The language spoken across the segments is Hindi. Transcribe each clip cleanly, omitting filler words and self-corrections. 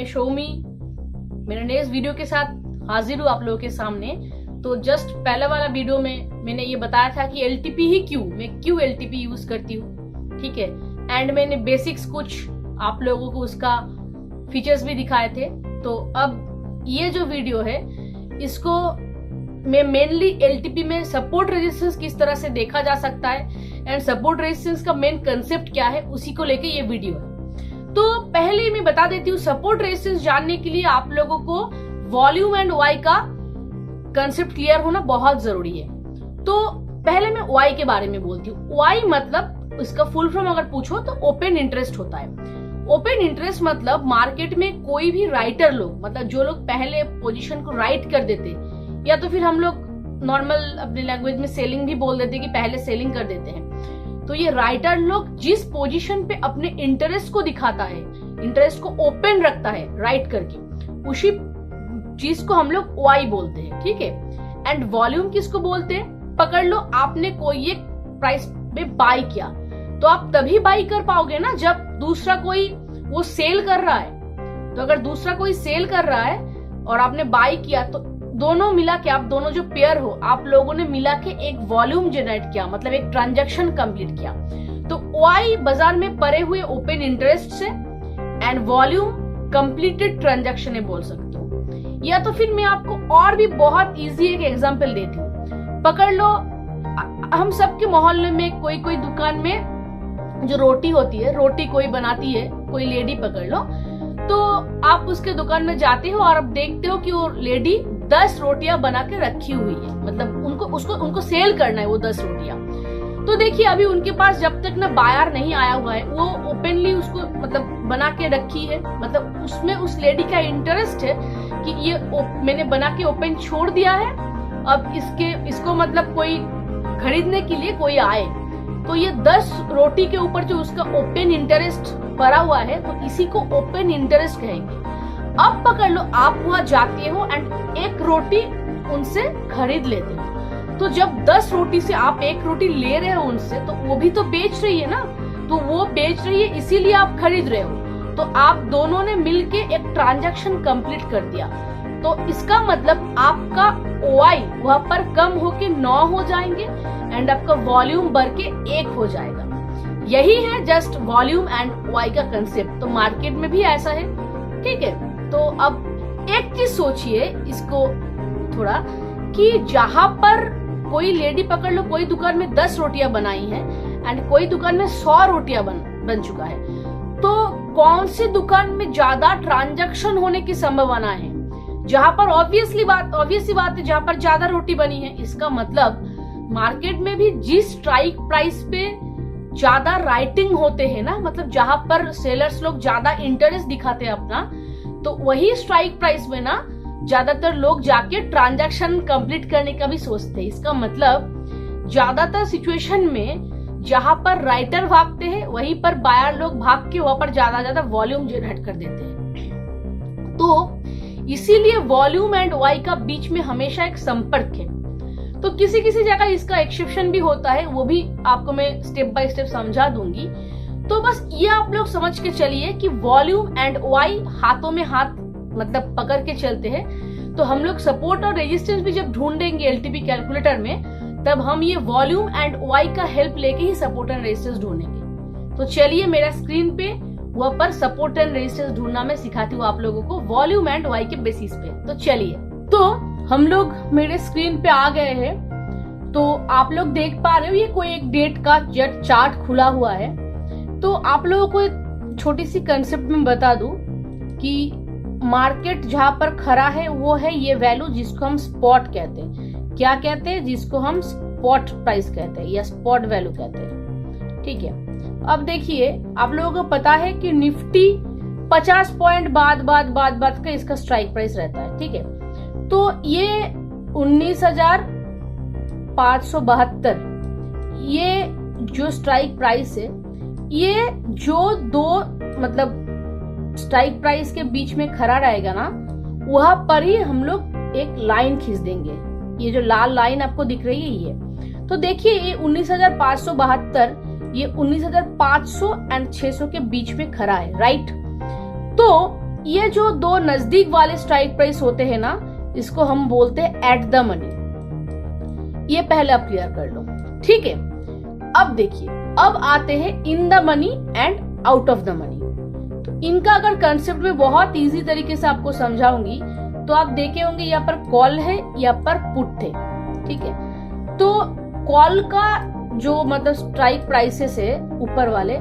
मैं शोमी मेरे नेक्स्ट वीडियो के साथ हाजिर हूँ आप लोगों के सामने। तो जस्ट पहले वाला वीडियो में मैंने ये बताया था कि एलटीपी ही मैं क्यों एलटीपी यूज करती हूँ, ठीक है। एंड मैंने बेसिक्स कुछ आप लोगों को उसका फीचर्स भी दिखाए थे। तो अब ये जो वीडियो है इसको मैं मेनली एलटीपी में सपोर्ट रेजिस्टेंस किस तरह से देखा जा सकता है एंड सपोर्ट रेजिस्टेंस का मेन कंसेप्ट क्या है उसी को लेके ये वीडियो है। तो पहले मैं बता देती हूँ, सपोर्ट रेजिस्टेंस जानने के लिए आप लोगों को वॉल्यूम एंड वाई का कंसेप्ट क्लियर होना बहुत जरूरी है। तो पहले मैं वाई के बारे में बोलती हूँ। वाई मतलब इसका फुल फॉर्म अगर पूछो तो ओपन इंटरेस्ट होता है। ओपन इंटरेस्ट मतलब मार्केट में कोई भी राइटर लोग, मतलब जो लोग पहले पोजीशन को राइट कर देते, या तो फिर हम लोग नॉर्मल अपने लैंग्वेज में सेलिंग भी बोल देते कि पहले सेलिंग कर देते हैं। तो ये राइटर लोग जिस पोजीशन पे अपने इंटरेस्ट को दिखाता है, इंटरेस्ट को ओपन रखता है राइट करके, उसी चीज को हम लोग वाई बोलते हैं, ठीक है। एंड वॉल्यूम किसको बोलते हैं? पकड़ लो, आपने कोई एक प्राइस में बाई किया तो आप तभी बाई कर पाओगे ना जब दूसरा कोई वो सेल कर रहा है। तो अगर दूसरा कोई सेल कर रहा है और आपने बाई किया तो दोनों मिला के, आप दोनों जो पेयर हो, आप लोगों ने मिला के एक वॉल्यूम जनरेट किया, मतलब एक ट्रांजैक्शन कंप्लीट किया। तो वाई बाजार में पड़े हुए ओपन इंटरेस्ट से एंड वॉल्यूम कंप्लीटेड ट्रांजैक्शन बोल सकते हो। या तो फिर मैं आपको और भी बहुत इजी एक एग्जांपल देती हूँ। पकड़ लो, हम सबके मोहल्ले में कोई कोई दुकान में जो रोटी होती है, रोटी कोई बनाती है, कोई लेडी पकड़ लो, तो आप उसके दुकान में जाते हो और आप देखते हो कि वो लेडी 10 रोटियां बना के रखी हुई है, मतलब उनको सेल करना है वो 10 रोटियां। तो देखिए अभी उनके पास जब तक ना बायर नहीं आया हुआ है, वो ओपनली उसको मतलब बना के रखी है, मतलब उसमें उस लेडी का इंटरेस्ट है कि ये मैंने बना के ओपन छोड़ दिया है, अब इसको मतलब कोई खरीदने के लिए कोई आए, तो ये 10 रोटी के ऊपर जो उसका ओपन इंटरेस्ट पड़ा हुआ है, तो इसी को ओपन इंटरेस्ट कहेंगे। अब पकड़ लो, आप वहां जाते हो एंड एक रोटी उनसे खरीद लेते हो। तो जब 10 रोटी से आप एक रोटी ले रहे हो उनसे, तो वो भी तो बेच रही है ना, तो वो बेच रही है इसीलिए आप खरीद रहे हो। तो आप दोनों ने मिलके एक ट्रांजैक्शन कंप्लीट कर दिया। तो इसका मतलब आपका ओआई वहां पर कम होके 9 हो जाएंगे एंड आपका वॉल्यूम बढ़ के 1 हो जाएगा। यही है जस्ट वॉल्यूम एंड वाई का कंसेप्ट। तो मार्केट में भी ऐसा है, ठीक है। तो अब एक चीज सोचिए इसको थोड़ा, कि जहां पर कोई लेडी पकड़ लो, कोई दुकान में 10 रोटियां बनाई हैं एंड कोई दुकान में 100 रोटियां बन चुका है, तो कौन सी दुकान में ज्यादा ट्रांजैक्शन होने की संभावना है? जहां पर ऑब्वियस बात है, जहां पर ज्यादा रोटी बनी है। इसका मतलब मार्केट में भी जिस स्ट्राइक प्राइस पे ज्यादा राइटिंग होते हैं ना, मतलब जहां पर सेलर्स लोग ज्यादा इंटरेस्ट दिखाते हैं अपना, तो वही स्ट्राइक प्राइस में ना ज्यादातर लोग जाके ट्रांजैक्शन कंप्लीट करने का भी सोचते हैं। इसका मतलब ज्यादातर सिचुएशन में जहां पर राइटर भागते हैं वहीं पर बायर लोग भाग के वहां पर ज्यादा वॉल्यूम जनरेट कर देते हैं। तो इसीलिए वॉल्यूम एंड वाई का बीच में हमेशा एक संपर्क है। तो किसी किसी जगह इसका एक्सेप्शन भी होता है, वो भी आपको मैं स्टेप बाय स्टेप समझा दूंगी। तो बस ये आप लोग समझ के चलिए कि वॉल्यूम एंड वाई हाथों में हाथ मतलब पकड़ के चलते हैं। तो हम लोग सपोर्ट और रेजिस्टेंस भी जब ढूंढेंगे एलटीपी कैलकुलेटर में, तब हम ये वॉल्यूम एंड वाई का हेल्प लेके ही सपोर्ट एंड रेजिस्टेंस ढूंढेंगे। तो चलिए मेरा स्क्रीन पे वह पर सपोर्ट एंड रेजिस्टेंस ढूंढना मैं सिखाती हूँ आप लोगों को वॉल्यूम एंड वाई के बेसिस पे। तो चलिए, तो हम लोग मेरे स्क्रीन पे आ गए हैं। तो आप लोग देख पा रहे हो ये कोई एक डेट का चार्ट खुला हुआ है। तो आप लोगों को एक छोटी सी कंसेप्ट में बता दूं कि मार्केट जहां पर खड़ा है वो है ये वैल्यू जिसको हम स्पॉट कहते हैं। क्या कहते हैं? जिसको हम स्पॉट प्राइस कहते हैं या स्पॉट वैल्यू कहते हैं, ठीक है। अब देखिए, आप लोगों को पता है कि निफ्टी 50 पॉइंट बाद का इसका स्ट्राइक प्राइस रहता है, ठीक है। तो ये 19,572 ये जो स्ट्राइक प्राइस है, ये जो दो मतलब स्ट्राइक प्राइस के बीच में खड़ा रहेगा ना, वहां पर ही हम लोग एक लाइन खींच देंगे। ये जो लाल लाइन आपको दिख रही है ये, तो देखिए ये 19,572 ये 19,500 एंड 600 के बीच में खड़ा है, राइट। तो ये जो दो नजदीक वाले स्ट्राइक प्राइस होते हैं ना, इसको हम बोलते हैं एट द मनी। ये पहले आप क्लियर कर लो, ठीक है। अब देखिए, अब आते हैं in the money and out of the money. तो इनका अगर कंसेप्ट में बहुत इजी तरीके से आपको समझाऊंगी तो आप देखे होंगे यहाँ पर कॉल है, यहाँ पर पुट है, ठीक है। तो कॉल का जो मतलब स्ट्राइक प्राइसेस है ऊपर वाले,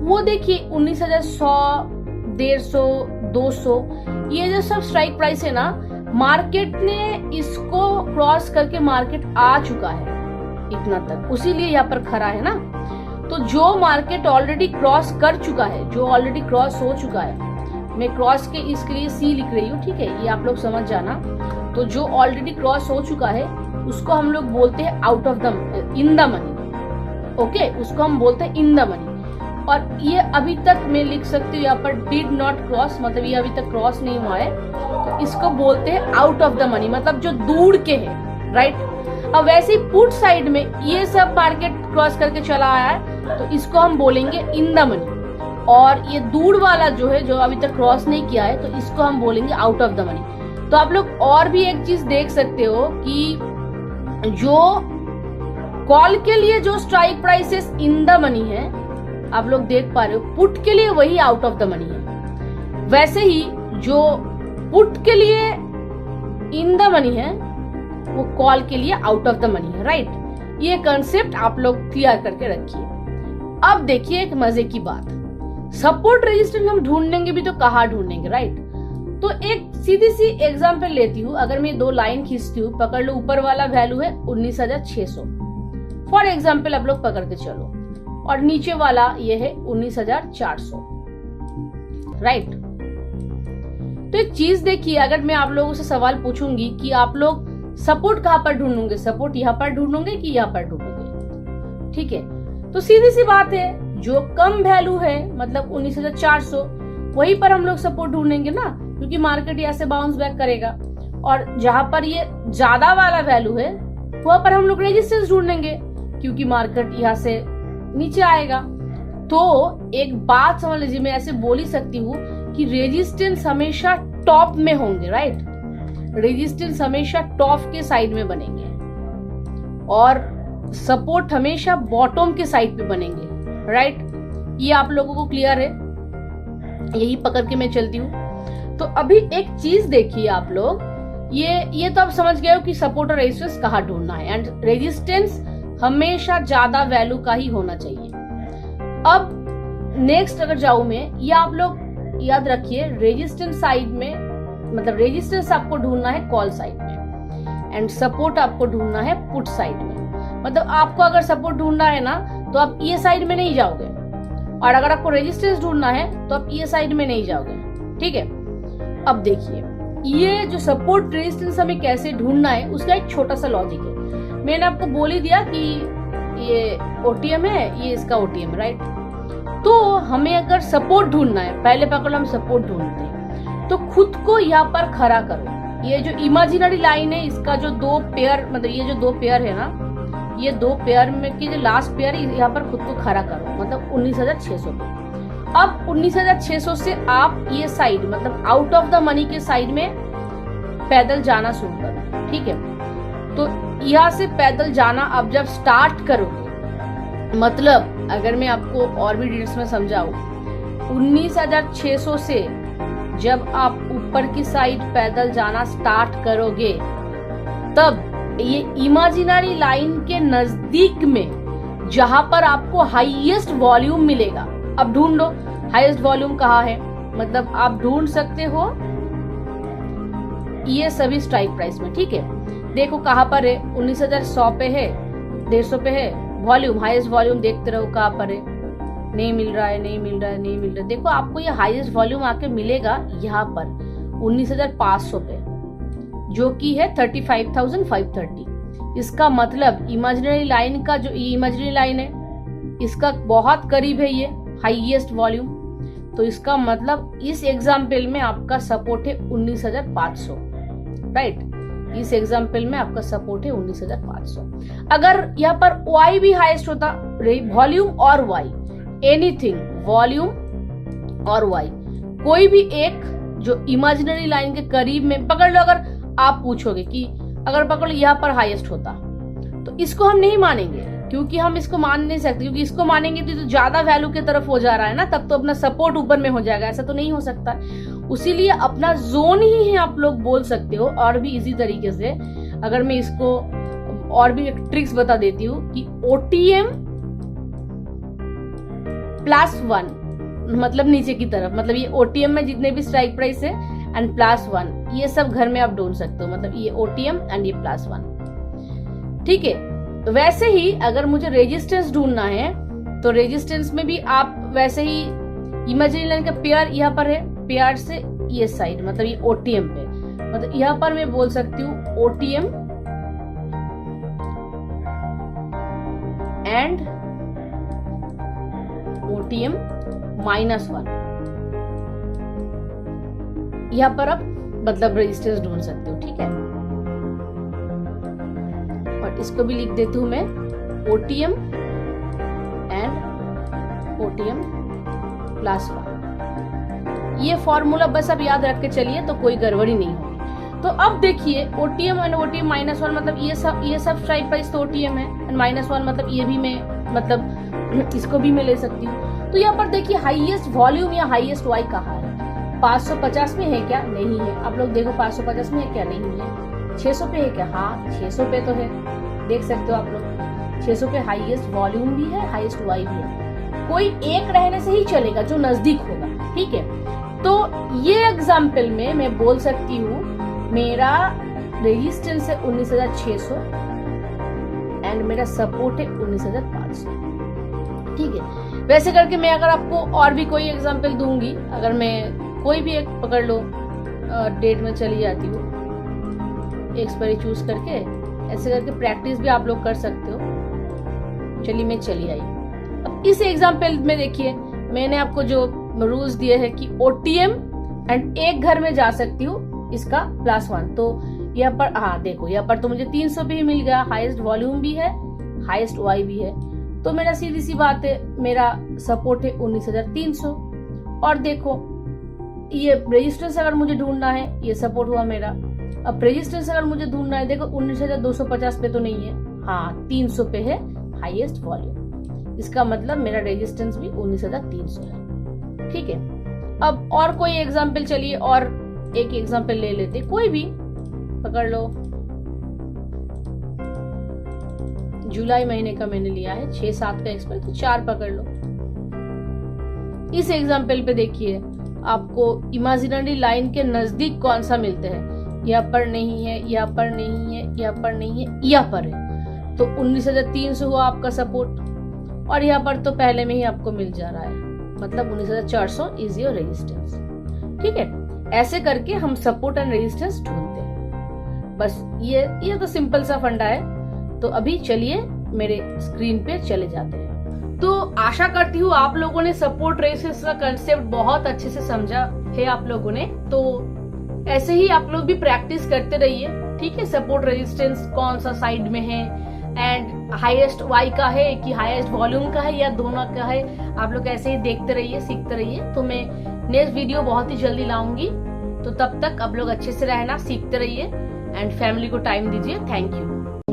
वो देखिए 19,100, 150, 200, ये जो सब स्ट्राइक प्राइस है ना, मार्केट ने इसको क्रॉस करके मार्केट आ चुका है इतना तक, उसीलिए यहाँ पर खड़ा है ना। तो जो मार्केट ऑलरेडी क्रॉस कर चुका है, जो ऑलरेडी क्रॉस हो चुका है, मैं क्रॉस के इसके लिए सी लिख रही हूँ, ठीक है, ये आप लोग समझ जाना। तो जो ऑलरेडी क्रॉस हो चुका है उसको हम लोग बोलते हैं out of the in the money, okay, उसको हम बोलते हैं इन द मनी। और ये अभी तक मैं लिख सकती हूँ यहाँ पर डिड नॉट क्रॉस, मतलब ये अभी तक क्रॉस नहीं हुआ है, तो इसको बोलते हैं आउट ऑफ द मनी, मतलब जो दूर के है, राइट। अब वैसे ही पुट साइड में ये सब मार्केट क्रॉस करके चला आया है, तो इसको हम बोलेंगे इन द मनी। और ये दूर वाला जो है, जो अभी तक क्रॉस नहीं किया है, तो इसको हम बोलेंगे आउट ऑफ द मनी। तो आप लोग और भी एक चीज देख सकते हो कि जो कॉल के लिए जो strike prices in the money है, आप लोग देख पा रहे हो, पुट के लिए वही आउट ऑफ द मनी है। वैसे ही जो पुट के लिए इन द मनी है, वो कॉल के लिए आउट ऑफ द मनी है, राइट। ये कंसेप्ट आप लोग क्लियर करके रखिए। अब देखिए एक मजे की बात, सपोर्ट रेजिस्टेंस हम ढूंढेंगे भी तो कहाँ ढूंढेंगे, राइट। तो एक सीधी सी एग्जांपल लेती हूँ, अगर मैं दो लाइन खींचती हूँ, पकड़ लो ऊपर वाला वैल्यू है 19,600 फॉर एग्जाम्पल, आप लोग पकड़ के चलो, और नीचे वाला ये है 19,400, राइट। तो एक चीज देखिए, अगर मैं आप लोगों से सवाल पूछूंगी कि आप लोग सपोर्ट कहाँ पर ढूंढोगे, सपोर्ट यहाँ पर ढूंढोगे कि यहाँ पर ढूंढोगे, ठीक है। तो सीधी सी बात है, जो कम वैल्यू है मतलब 19,400, वहीं पर हम लोग सपोर्ट ढूंढेंगे ना, क्योंकि मार्केट यहाँ से बाउंस बैक करेगा। और जहां पर ये ज्यादा वाला वैल्यू है, वहां पर हम लोग रेजिस्टेंस ढूंढेंगे, क्योंकि मार्केट यहाँ से नीचे आएगा। तो एक बात समझ लीजिए, मैं ऐसे बोल ही सकती हूँ कि रेजिस्टेंस हमेशा टॉप में होंगे, राइट। रेजिस्टेंस हमेशा टॉप के साइड में बनेंगे और सपोर्ट हमेशा बॉटम के साइड पे बनेंगे, राइट। ये आप लोगों को क्लियर है, यही पकड़ के मैं चलती हूँ। तो अभी एक चीज देखिए आप लोग, ये तो आप समझ गए हो कि सपोर्ट और रेजिस्टेंस कहाँ ढूंढना है, एंड रेजिस्टेंस हमेशा ज्यादा वैल्यू का ही होना चाहिए। अब नेक्स्ट अगर जाऊं मैं, ये आप लोग याद रखिए, रेजिस्टेंस साइड में मतलब रेजिस्टेंस आपको ढूंढना है कॉल साइड में, एंड सपोर्ट आपको ढूंढना है पुट साइड में। मतलब आपको अगर सपोर्ट ढूंढना है ना, तो आप ये साइड में नहीं जाओगे, और अगर आपको रेजिस्टेंस ढूंढना है तो आप ये साइड में नहीं जाओगे, ठीक है। अब देखिए, ये जो सपोर्ट रेजिस्टेंस हमें कैसे ढूंढना है, उसका एक छोटा सा लॉजिक है। मैंने आपको बोल ही दिया कि ये ओटीएम है, ये इसका ओटीएम है, राइट। तो हमें अगर सपोर्ट ढूंढना है, पहले पकड़ो हम सपोर्ट ढूंढते हैं, तो खुद को यहाँ पर खड़ा करो। ये जो इमेजिनरी लाइन है, इसका जो दो पेयर, मतलब ये जो दो पेयर है ना, ये दो पेयर में की जो लास्ट पेयर है, यहाँ पर खुद को खड़ा करो, मतलब 19,600 पे। अब 19,600 से आप ये साइड, मतलब आउट ऑफ द मनी के साइड में पैदल जाना शुरू करो, ठीक है। तो यहाँ से पैदल जाना अब जब स्टार्ट करोगे, मतलब अगर मैं आपको और भी डिटेल्स में समझाऊं, 19,600 से जब आप ऊपर की साइड पैदल जाना स्टार्ट करोगे, तब ये इमेजिनरी लाइन के नजदीक में जहां पर आपको हाईएस्ट वॉल्यूम मिलेगा, अब ढूंढ लो हाईएस्ट वॉल्यूम कहाँ है। मतलब आप ढूंढ सकते हो ये सभी स्ट्राइक प्राइस में, ठीक है। देखो कहाँ पर है, 19,100 पे है, 150 पे है वॉल्यूम, हाईएस्ट वॉल्यूम देखते रहो कहाँ पर है, नहीं मिल रहा है, नहीं मिल रहा है, नहीं मिल रहा है। देखो आपको ये हाईएस्ट वॉल्यूम आके मिलेगा यहाँ पर 19,500 पे, जो कि है 35,530। इसका मतलब इमेजिनरी लाइन का जो इमेजिनरी लाइन है, इसका बहुत करीब है ये हाईएस्ट वॉल्यूम। तो इसका मतलब इस एग्जाम्पल में आपका सपोर्ट है 19,500, राइट। इस एग्जाम्पल में आपका सपोर्ट है 19,500। अगर यहाँ पर वाई भी हाईएस्ट होता, वॉल्यूम और वाई, एनीथिंग, वॉल्यूम और वाई, कोई भी एक जो इमेजिनरी लाइन के करीब में पकड़ लो, अगर आप पूछोगे कि अगर पकड़ लो यहाँ पर हाईएस्ट होता, तो इसको हम नहीं मानेंगे, क्योंकि हम इसको मान नहीं सकते, क्योंकि इसको मानेंगे तो ज्यादा वैल्यू की तरफ हो जा रहा है ना, तब तो अपना सपोर्ट ऊपर में हो जाएगा, ऐसा तो नहीं हो सकता। उसीलिए अपना जोन ही है, आप लोग बोल सकते हो। और भी इजी तरीके से अगर मैं इसको और भी एक ट्रिक्स बता देती हूँ कि OTM +1, मतलब नीचे की तरफ, मतलब ये OTM में जितने भी स्ट्राइक प्राइस है एंड +1, ये सब घर में आप ढूंढ सकते हो, मतलब ये OTM एंड ये +1, ठीक है। तो वैसे ही अगर मुझे रेजिस्टेंस ढूंढना है, तो रेजिस्टेंस में भी आप वैसे ही इमेजिनरी लाइन का पेयर यहाँ पर है, पेयर से ये साइड, मतलब ये OTM पे, मतलब यहाँ पर मैं बोल सकती हूँ OTM एंड OTM -1, यहाँ पर आप मतलब रेजिस्टेंस ढूंढ सकते हो, ठीक है। और इसको भी लिख देती हूं मैं OTM एंड OTM +1। ये फॉर्मूला बस आप याद रख के चलिए, तो कोई गड़बड़ी नहीं होगी। तो अब देखिए OTM एंड OTM -1, मतलब ये सब स्ट्राइक प्राइस तो OTM है, एंड -1 मतलब ये भी मैं, मतलब इसको भी मैं ले सकती हूँ। तो यहाँ पर देखिए हाईएस्ट वॉल्यूम या हाईएस्ट वाई कहाँ है, 550 में है क्या? नहीं है। आप लोग देखो 550 में है क्या? नहीं है। 600 पे है क्या? हाँ 600 पे तो है, देख सकते हो आप लोग 600 पे हाईएस्ट वॉल्यूम भी है, हाईएस्ट वाई भी है। कोई एक रहने से ही चलेगा जो नजदीक होगा, ठीक है। तो ये एग्जाम्पल में मैं बोल सकती हूँ मेरा रेजिस्टेंस है 19,600 एंड मेरा सपोर्ट है 19,500, ठीक है। वैसे करके मैं अगर आपको और भी कोई एग्जाम्पल दूंगी, अगर मैं कोई भी एक पकड़ लो, डेट में चली जाती हूँ, एक्सपायरी चूज करके, ऐसे करके प्रैक्टिस भी आप लोग कर सकते हो। चलिए मैं चली आई। अब इस एग्जाम्पल में देखिए मैंने आपको जो रूल्स दिए हैं कि OTM एंड एक घर में जा सकती हूँ इसका +1। तो यहाँ पर हाँ देखो, यहाँ पर तो मुझे 300 पे ही मिल गया, हाईएस्ट वॉल्यूम भी है, हाईएस्ट वाई भी है। तो मेरा सीधी सी बात है, मेरा सपोर्ट है 19,300। और देखो ये रेजिस्टेंस अगर मुझे ढूंढना है, ये सपोर्ट हुआ मेरा। अब रेजिस्टेंस अगर मुझे ढूंढना है, देखो 19,250 पे तो नहीं है, हाँ 300 पे है हाईएस्ट वॉल्यूम, इसका मतलब मेरा रेजिस्टेंस भी 19,300 है, ठीक है। अब और कोई एग्जाम्पल, चलिए और एक एग्जाम्पल ले लेते, कोई भी पकड़ लो। जुलाई महीने का मैंने लिया है, 6-7 का एक्सपायर, तो 4 पकड़ लो। इस एग्जाम्पल पे देखिए आपको इमेजिनरी लाइन के नजदीक कौन सा मिलते हैं, यहाँ पर नहीं है, यहाँ पर नहीं है, यहाँ पर नहीं है, यहाँ पर है। तो 19,300 हुआ आपका सपोर्ट, और यहाँ पर तो पहले में ही आपको मिल जा रहा है, मतलब 19,400 इज योर रेजिस्टेंस, ठीक है। ऐसे करके हम सपोर्ट एंड रेजिस्टेंस ढूंढते हैं। बस ये तो सिंपल सा फंडा है। तो अभी चलिए मेरे स्क्रीन पे चले जाते हैं। तो आशा करती हूँ आप लोगों ने सपोर्ट रेजिस्टेंस का कंसेप्ट बहुत अच्छे से समझा है आप लोगों ने। तो ऐसे ही आप लोग भी प्रैक्टिस करते रहिए, ठीक है। सपोर्ट रेजिस्टेंस कौन सा साइड में है, एंड हाईएस्ट वाई का है कि हाईएस्ट वॉल्यूम का है, या दोनों का है, आप लोग ऐसे ही देखते रहिए, सीखते रहिए। तो मैं नेक्स्ट वीडियो बहुत ही जल्दी लाऊंगी। तो तब तक आप लोग अच्छे से रहना, सीखते रहिए एंड फैमिली को टाइम दीजिए। Thank you.